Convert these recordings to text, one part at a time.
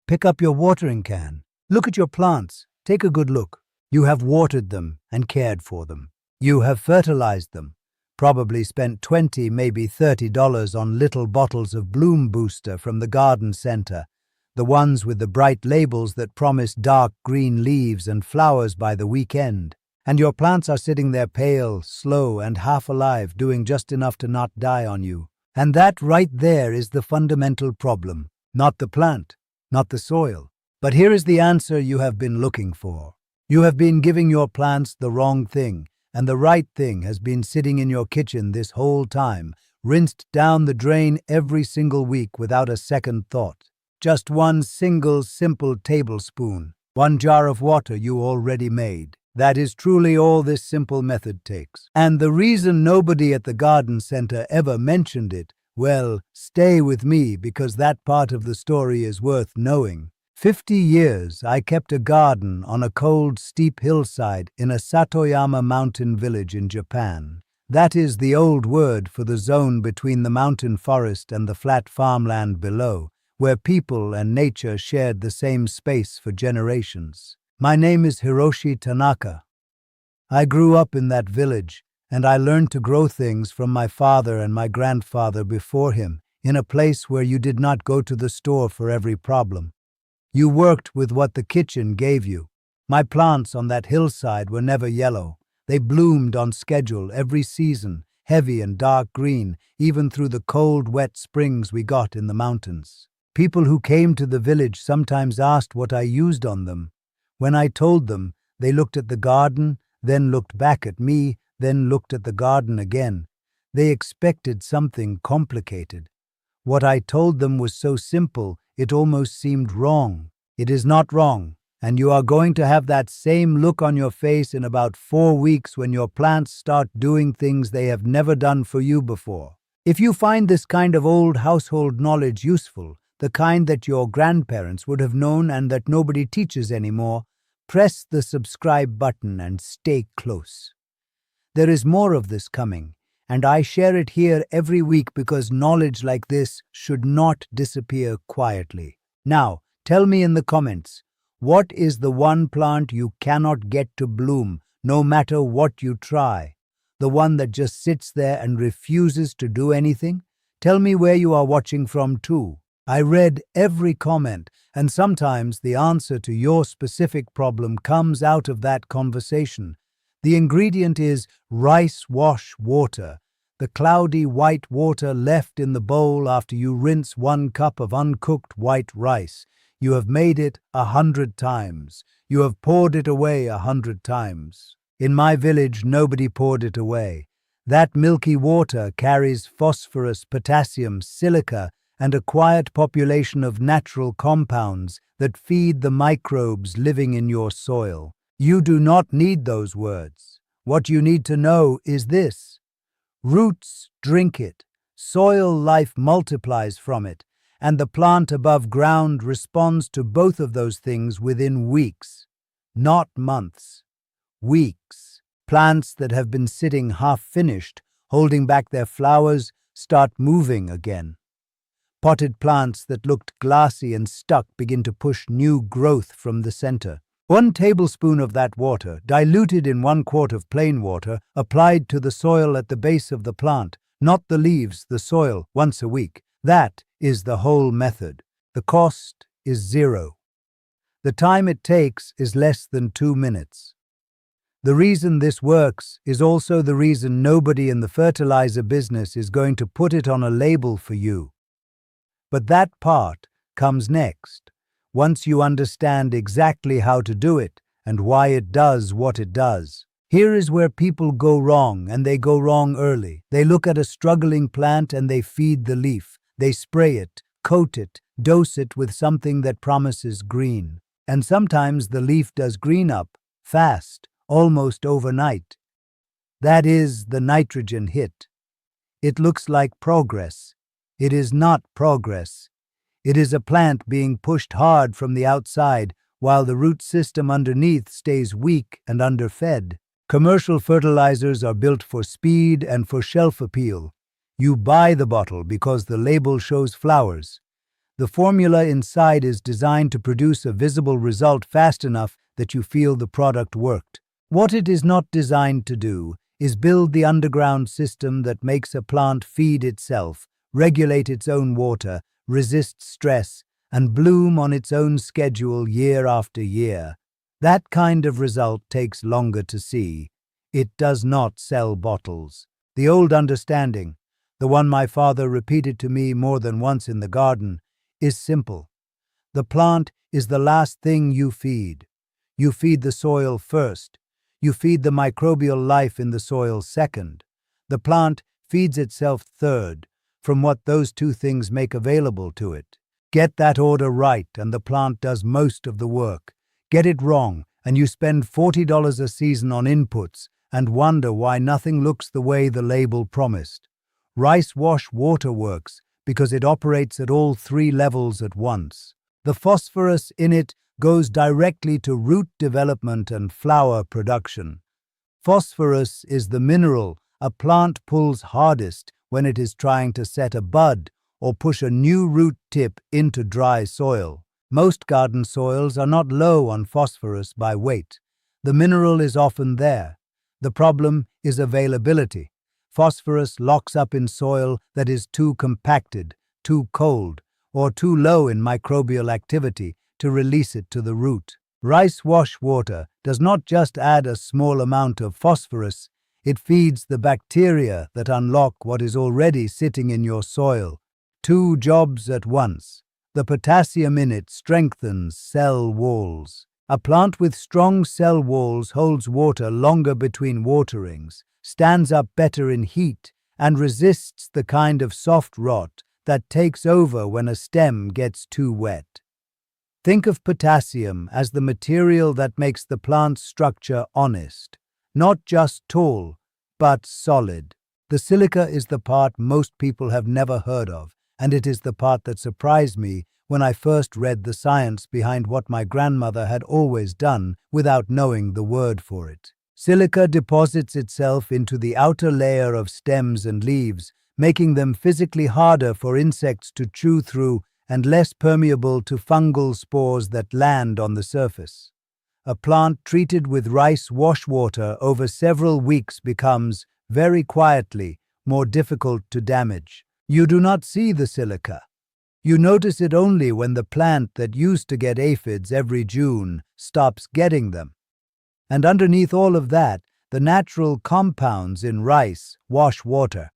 Pick up your watering can. Look at your plants. Take a good look. You have watered them and cared for them. You have fertilized them. Probably spent $20, maybe $30 on little bottles of Bloom Booster from the garden center, the ones with the bright labels that promise dark green leaves and flowers by the weekend. And your plants are sitting there pale, slow, and half alive, doing just enough to not die on you. And that right there is the fundamental problem. Not the plant, not the soil. But here is the answer you have been looking for. You have been giving your plants the wrong thing, and the right thing has been sitting in your kitchen this whole time, rinsed down the drain every single week without a second thought. Just one single simple tablespoon, one jar of water you already made. That is truly all this simple method takes. And the reason nobody at the garden center ever mentioned it, well, stay with me because that part of the story is worth knowing. 50 years I kept a garden on a cold, steep hillside in a Satoyama mountain village in Japan. That is the old word for the zone between the mountain forest and the flat farmland below, where people and nature shared the same space for generations. My name is Hiroshi Tanaka. I grew up in that village, and I learned to grow things from my father and my grandfather before him, in a place where you did not go to the store for every problem. You worked with what the kitchen gave you. My plants on that hillside were never yellow. They bloomed on schedule every season, heavy and dark green, even through the cold, wet springs we got in the mountains. People who came to the village sometimes asked what I used on them. When I told them, they looked at the garden, then looked back at me, then looked at the garden again. They expected something complicated. What I told them was so simple, it almost seemed wrong. It is not wrong, and you are going to have that same look on your face in about 4 weeks when your plants start doing things they have never done for you before. If you find this kind of old household knowledge useful, the kind that your grandparents would have known and that nobody teaches anymore, press the subscribe button and stay close. There is more of this coming, and I share it here every week because knowledge like this should not disappear quietly. Now, tell me in the comments, what is the one plant you cannot get to bloom, no matter what you try? The one that just sits there and refuses to do anything? Tell me where you are watching from too. I read every comment, and sometimes the answer to your specific problem comes out of that conversation. The ingredient is rice wash water, the cloudy white water left in the bowl after you rinse 1 cup of uncooked white rice. You have made it 100 times. You have poured it away 100 times. In my village, nobody poured it away. That milky water carries phosphorus, potassium, silica, and a quiet population of natural compounds that feed the microbes living in your soil. You do not need those words. What you need to know is this. Roots drink it, soil life multiplies from it, and the plant above ground responds to both of those things within weeks, not months. Weeks. Plants that have been sitting half-finished, holding back their flowers, start moving again. Potted plants that looked glassy and stuck begin to push new growth from the center. 1 tablespoon of that water, diluted in 1 quart of plain water, applied to the soil at the base of the plant, not the leaves, the soil, once a week. That is the whole method. The cost is 0. The time it takes is less than 2 minutes. The reason this works is also the reason nobody in the fertilizer business is going to put it on a label for you. But that part comes next, once you understand exactly how to do it and why it does what it does. Here is where people go wrong, and they go wrong early. They look at a struggling plant and they feed the leaf. They spray it, coat it, dose it with something that promises green. And sometimes the leaf does green up, fast, almost overnight. That is the nitrogen hit. It looks like progress. It is not progress. It is a plant being pushed hard from the outside while the root system underneath stays weak and underfed. Commercial fertilizers are built for speed and for shelf appeal. You buy the bottle because the label shows flowers. The formula inside is designed to produce a visible result fast enough that you feel the product worked. What it is not designed to do is build the underground system that makes a plant feed itself, regulate its own water, resist stress, and bloom on its own schedule year after year. That kind of result takes longer to see. It does not sell bottles. The old understanding, the one my father repeated to me more than once in the garden, is simple. The plant is the last thing you feed. You feed the soil first. You feed the microbial life in the soil second. The plant feeds itself third, from what those two things make available to it. Get that order right and the plant does most of the work. Get it wrong and you spend $40 a season on inputs and wonder why nothing looks the way the label promised. Rice wash water works because it operates at all three levels at once. The phosphorus in it goes directly to root development and flower production. Phosphorus is the mineral a plant pulls hardest when it is trying to set a bud or push a new root tip into dry soil. Most garden soils are not low on phosphorus by weight. The mineral is often there. The problem is availability. Phosphorus locks up in soil that is too compacted, too cold, or too low in microbial activity to release it to the root. Rice wash water does not just add a small amount of phosphorus, it feeds the bacteria that unlock what is already sitting in your soil. Two jobs at once. The potassium in it strengthens cell walls. A plant with strong cell walls holds water longer between waterings, stands up better in heat, and resists the kind of soft rot that takes over when a stem gets too wet. Think of potassium as the material that makes the plant's structure honest, not just tall, but solid. The silica is the part most people have never heard of, and it is the part that surprised me when I first read the science behind what my grandmother had always done without knowing the word for it. Silica deposits itself into the outer layer of stems and leaves, making them physically harder for insects to chew through and less permeable to fungal spores that land on the surface. A plant treated with rice wash water over several weeks becomes, very quietly, more difficult to damage. You do not see the silica. You notice it only when the plant that used to get aphids every June stops getting them. And underneath all of that, the natural compounds in rice wash water.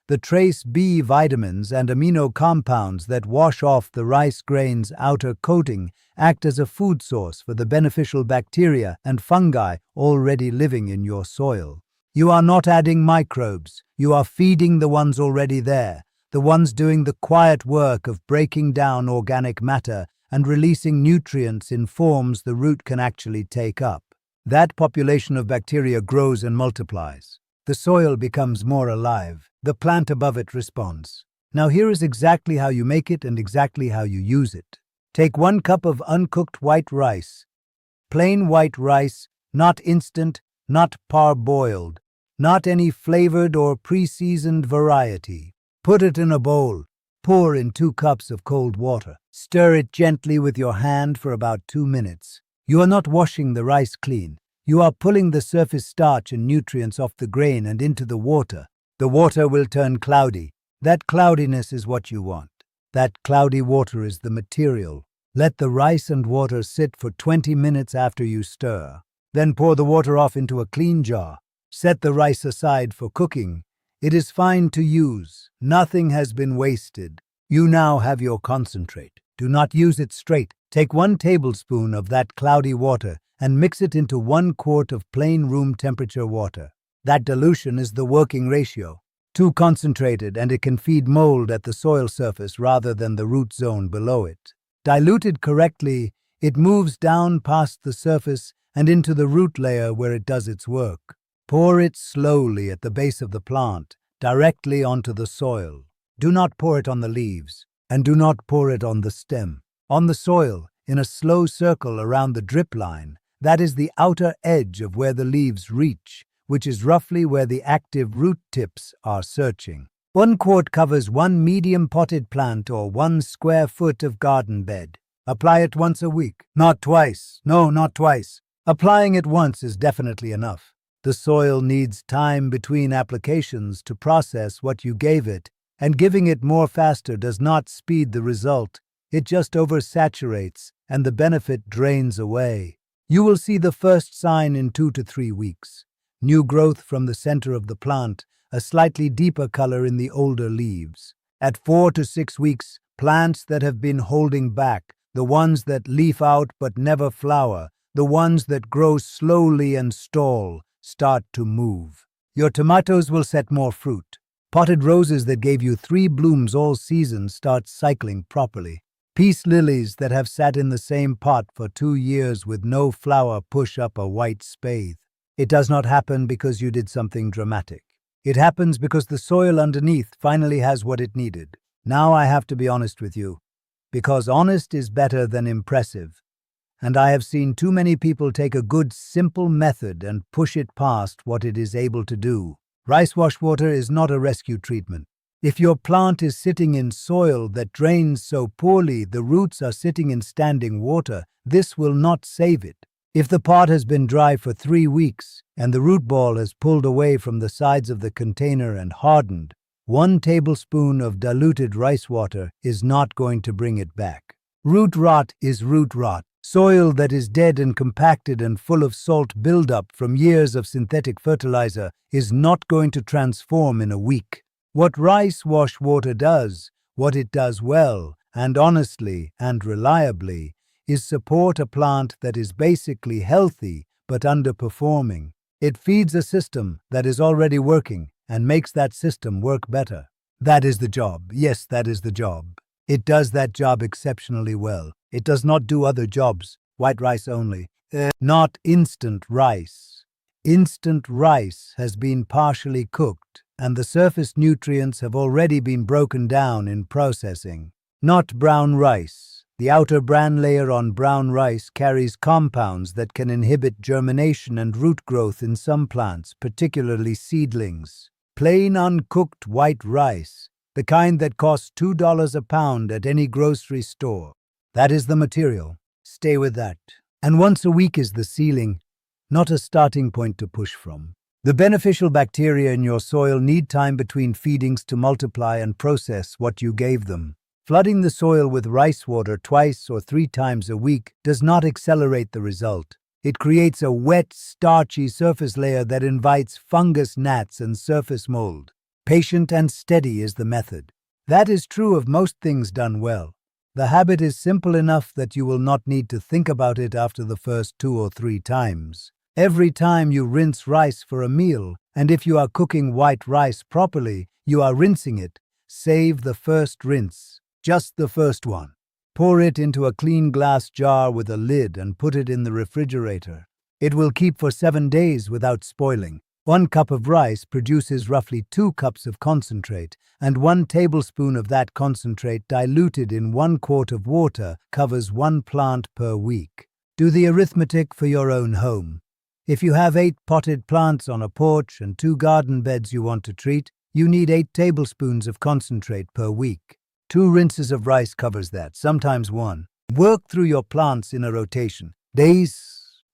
The trace B vitamins and amino compounds that wash off the rice grain's outer coating act as a food source for the beneficial bacteria and fungi already living in your soil. You are not adding microbes, you are feeding the ones already there, the ones doing the quiet work of breaking down organic matter and releasing nutrients in forms the root can actually take up. That population of bacteria grows and multiplies. The soil becomes more alive. The plant above it responds. Now here is exactly how you make it and exactly how you use it. Take 1 cup of uncooked white rice. Plain white rice, not instant, not parboiled, not any flavored or pre-seasoned variety. Put it in a bowl. Pour in 2 cups of cold water. Stir it gently with your hand for about 2 minutes. You are not washing the rice clean. You are pulling the surface starch and nutrients off the grain and into the water. The water will turn cloudy. That cloudiness is what you want. That cloudy water is the material. Let the rice and water sit for 20 minutes after you stir. Then pour the water off into a clean jar. Set the rice aside for cooking. It is fine to use. Nothing has been wasted. You now have your concentrate. Do not use it straight. Take 1 tablespoon of that cloudy water and mix it into 1 quart of plain room temperature water. That dilution is the working ratio. Too concentrated and it can feed mold at the soil surface rather than the root zone below it. Diluted correctly, it moves down past the surface and into the root layer where it does its work. Pour it slowly at the base of the plant, directly onto the soil. Do not pour it on the leaves, and do not pour it on the stem. On the soil, in a slow circle around the drip line, that is the outer edge of where the leaves reach, which is roughly where the active root tips are searching. 1 quart covers 1 medium potted plant or 1 square foot of garden bed. Apply it once a week, not twice. No, not twice. Applying it once is definitely enough. The soil needs time between applications to process what you gave it, and giving it more faster does not speed the result. It just oversaturates, and the benefit drains away. You will see the first sign in 2 to 3 weeks. New growth from the center of the plant, a slightly deeper color in the older leaves. At 4 to 6 weeks, plants that have been holding back, the ones that leaf out but never flower, the ones that grow slowly and stall, start to move. Your tomatoes will set more fruit. Potted roses that gave you 3 blooms all season start cycling properly. Peace lilies that have sat in the same pot for 2 years with no flower push up a white spathe. It does not happen because you did something dramatic. It happens because the soil underneath finally has what it needed. Now I have to be honest with you, because honest is better than impressive. And I have seen too many people take a good, simple method and push it past what it is able to do. Rice wash water is not a rescue treatment. If your plant is sitting in soil that drains so poorly the roots are sitting in standing water, this will not save it. If the pot has been dry for 3 weeks and the root ball has pulled away from the sides of the container and hardened, 1 tablespoon of diluted rice water is not going to bring it back. Root rot is root rot. Soil that is dead and compacted and full of salt buildup from years of synthetic fertilizer is not going to transform in a week. What rice wash water does, what it does well, and honestly and reliably, is support a plant that is basically healthy but underperforming. It feeds a system that is already working and makes that system work better. That is the job. Yes, that is the job. It does that job exceptionally well. It does not do other jobs. White rice only. Not instant rice. Instant rice has been partially cooked, and the surface nutrients have already been broken down in processing. Not brown rice. The outer bran layer on brown rice carries compounds that can inhibit germination and root growth in some plants, particularly seedlings. Plain uncooked white rice, the kind that costs $2 a pound at any grocery store. That is the material. Stay with that. And once a week is the ceiling, not a starting point to push from. The beneficial bacteria in your soil need time between feedings to multiply and process what you gave them. Flooding the soil with rice water 2 or 3 times a week does not accelerate the result. It creates a wet, starchy surface layer that invites fungus gnats and surface mold. Patient and steady is the method. That is true of most things done well. The habit is simple enough that you will not need to think about it after the first 2 or 3 times. Every time you rinse rice for a meal, and if you are cooking white rice properly, you are rinsing it, save the first rinse. Just the first one. Pour it into a clean glass jar with a lid and put it in the refrigerator. It will keep for 7 days without spoiling. 1 cup of rice produces roughly 2 cups of concentrate, and 1 tablespoon of that concentrate diluted in 1 quart of water covers 1 plant per week. Do the arithmetic for your own home. If you have 8 potted plants on a porch and 2 garden beds you want to treat, you need 8 tablespoons of concentrate per week. 2 rinses of rice covers that, sometimes 1. Work through your plants in a rotation.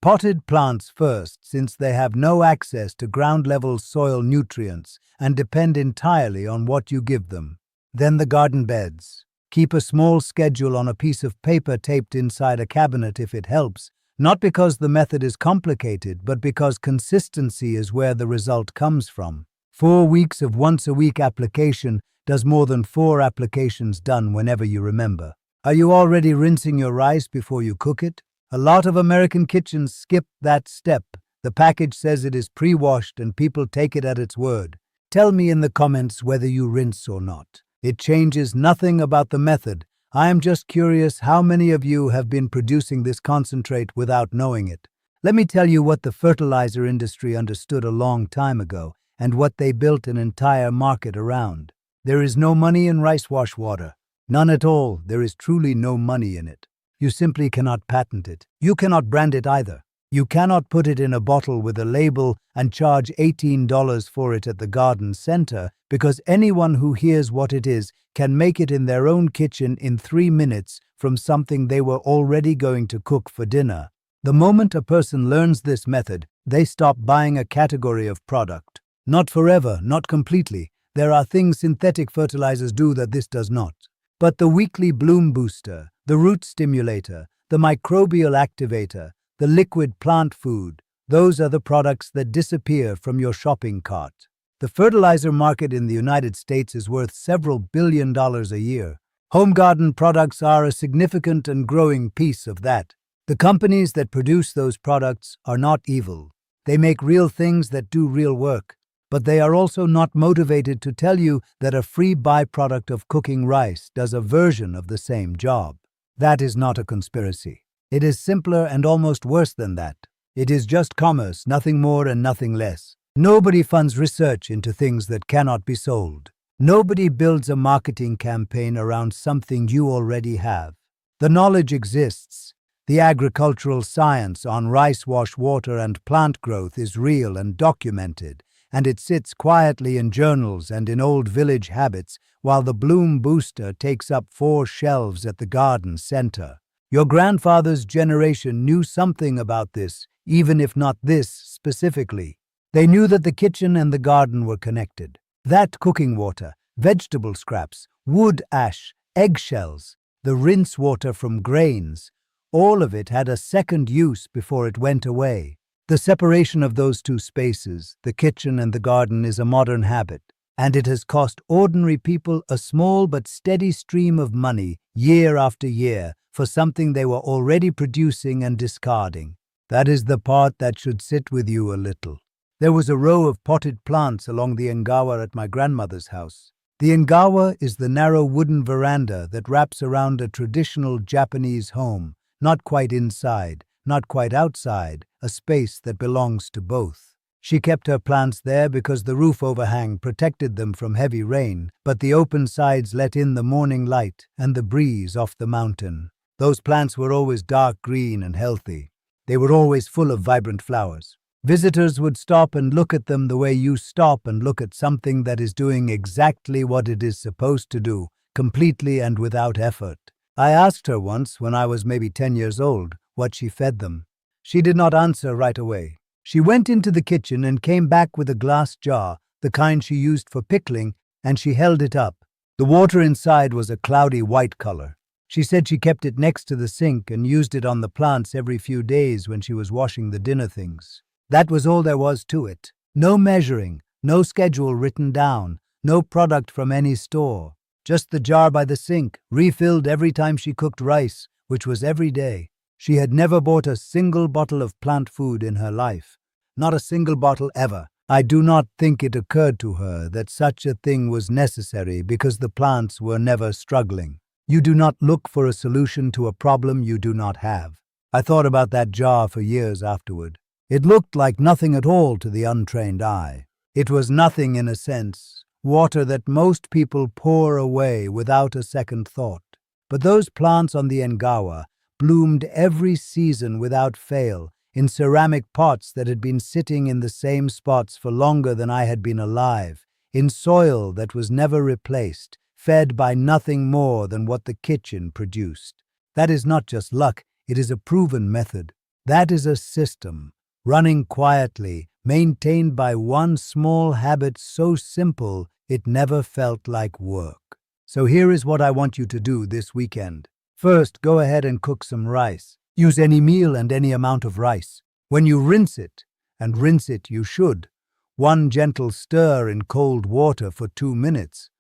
Potted plants first, since they have no access to ground-level soil nutrients and depend entirely on what you give them. Then the garden beds. Keep a small schedule on a piece of paper taped inside a cabinet if it helps, not because the method is complicated, but because consistency is where the result comes from. 4 weeks of once-a-week application does more than 4 applications done whenever you remember. Are you already rinsing your rice before you cook it? A lot of American kitchens skip that step. The package says it is pre-washed and people take it at its word. Tell me in the comments whether you rinse or not. It changes nothing about the method. I am just curious how many of you have been producing this concentrate without knowing it. Let me tell you what the fertilizer industry understood a long time ago and what they built an entire market around. There is no money in rice wash water. None at all. There is truly no money in it. You simply cannot patent it. You cannot brand it either. You cannot put it in a bottle with a label and charge $18 for it at the garden center, because anyone who hears what it is can make it in their own kitchen in 3 minutes from something they were already going to cook for dinner. The moment a person learns this method, they stop buying a category of product. Not forever, not completely. There are things synthetic fertilizers do that this does not. But the weekly bloom booster, the root stimulator, the microbial activator, the liquid plant food, those are the products that disappear from your shopping cart. The fertilizer market in the United States is worth several $billion a year. Home garden products are a significant and growing piece of that. The companies that produce those products are not evil. They make real things that do real work. But they are also not motivated to tell you that a free byproduct of cooking rice does a version of the same job. That is not a conspiracy. It is simpler and almost worse than that. It is just commerce, nothing more and nothing less. Nobody funds research into things that cannot be sold. Nobody builds a marketing campaign around something you already have. The knowledge exists. The agricultural science on rice wash water and plant growth is real and documented, and it sits quietly in journals and in old village habits while the bloom booster takes up 4 shelves at the garden center. Your grandfather's generation knew something about this, even if not this specifically. They knew that the kitchen and the garden were connected. That cooking water, vegetable scraps, wood ash, eggshells, the rinse water from grains, all of it had a second use before it went away. The separation of those two spaces, the kitchen and the garden, is a modern habit, and it has cost ordinary people a small but steady stream of money year after year for something they were already producing and discarding. That is the part that should sit with you a little. There was a row of potted plants along the engawa at my grandmother's house. The engawa is the narrow wooden veranda that wraps around a traditional Japanese home, not quite inside, not quite outside, a space that belongs to both. She kept her plants there because the roof overhang protected them from heavy rain, but the open sides let in the morning light and the breeze off the mountain. Those plants were always dark green and healthy. They were always full of vibrant flowers. Visitors would stop and look at them the way you stop and look at something that is doing exactly what it is supposed to do, completely and without effort. I asked her once, when I was maybe 10 years old, what she fed them. She did not answer right away. She went into the kitchen and came back with a glass jar, the kind she used for pickling, and she held it up. The water inside was a cloudy white color. She said she kept it next to the sink and used it on the plants every few days when she was washing the dinner things. That was all there was to it. No measuring, no schedule written down, no product from any store. Just the jar by the sink, refilled every time she cooked rice, which was every day. She had never bought a single bottle of plant food in her life. Not a single bottle ever. I do not think it occurred to her that such a thing was necessary because the plants were never struggling. You do not look for a solution to a problem you do not have. I thought about that jar for years afterward. It looked like nothing at all to the untrained eye. It was nothing in a sense, water that most people pour away without a second thought. But those plants on the engawa bloomed every season without fail, in ceramic pots that had been sitting in the same spots for longer than I had been alive, in soil that was never replaced, fed by nothing more than what the kitchen produced. That is not just luck, it is a proven method. That is a system, running quietly, maintained by one small habit so simple it never felt like work. So here is what I want you to do this weekend. First, go ahead and cook some rice. Use any meal and any amount of rice. When you rinse it, and rinse it you should, one gentle stir in cold water for 2 minutes.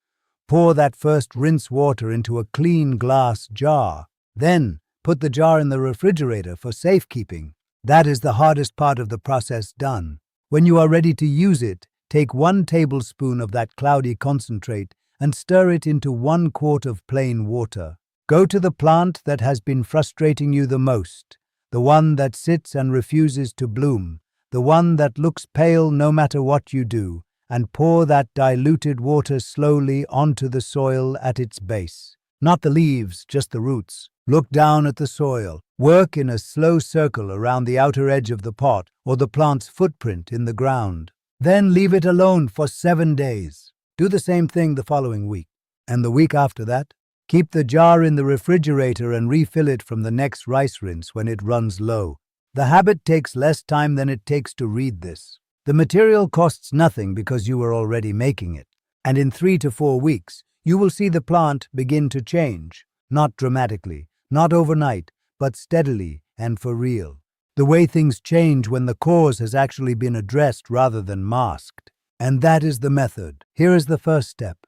Pour that first rinse water into a clean glass jar. Then, put the jar in the refrigerator for safekeeping. That is the hardest part of the process done. When you are ready to use it, take 1 tablespoon of that cloudy concentrate and stir it into 1 quart of plain water. Go to the plant that has been frustrating you the most, the one that sits and refuses to bloom, the one that looks pale no matter what you do, and pour that diluted water slowly onto the soil at its base. Not the leaves, just the roots. Look down at the soil. Work in a slow circle around the outer edge of the pot or the plant's footprint in the ground. Then leave it alone for 7 days. Do the same thing the following week. And the week after that, keep the jar in the refrigerator and refill it from the next rice rinse when it runs low. The habit takes less time than it takes to read this. The material costs nothing because you are already making it. And in 3 to 4 weeks, you will see the plant begin to change. Not dramatically, not overnight, but steadily and for real. The way things change when the cause has actually been addressed rather than masked. And that is the method. Here is the first step.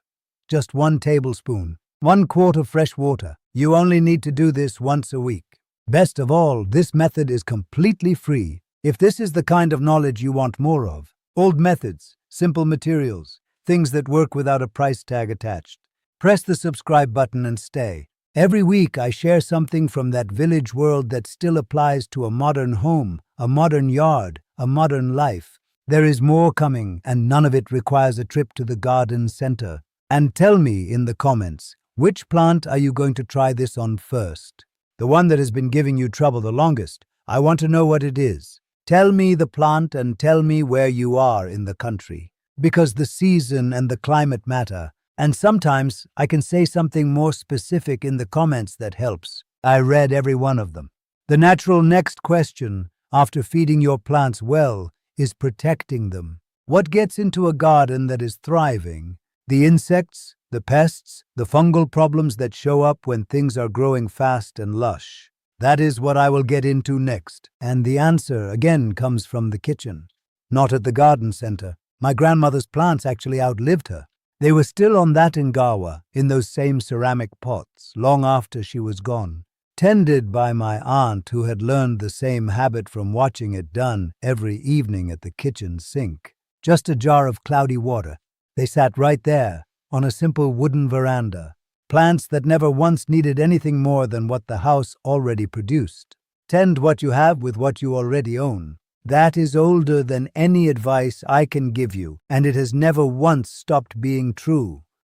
Just 1 tablespoon, 1 quart of fresh water. You only need to do this once a week. Best of all, this method is completely free. If this is the kind of knowledge you want more of, old methods, simple materials, things that work without a price tag attached, press the subscribe button and stay. Every week I share something from that village world that still applies to a modern home, a modern yard, a modern life. There is more coming, and none of it requires a trip to the garden center. And tell me in the comments, which plant are you going to try this on first? The one that has been giving you trouble the longest. I want to know what it is. Tell me the plant and tell me where you are in the country. Because the season and the climate matter. And sometimes I can say something more specific in the comments that helps. I read every one of them. The natural next question, after feeding your plants well, is protecting them. What gets into a garden that is thriving? The insects, the pests, the fungal problems that show up when things are growing fast and lush. That is what I will get into next. And the answer again comes from the kitchen. Not at the garden center. My grandmother's plants actually outlived her. They were still on that Ngawa, in those same ceramic pots, long after she was gone, tended by my aunt who had learned the same habit from watching it done every evening at the kitchen sink. Just a jar of cloudy water. They sat right there, on a simple wooden veranda. Plants that never once needed anything more than what the house already produced. Tend what you have with what you already own. That is older than any advice I can give you, and it has never once stopped being true.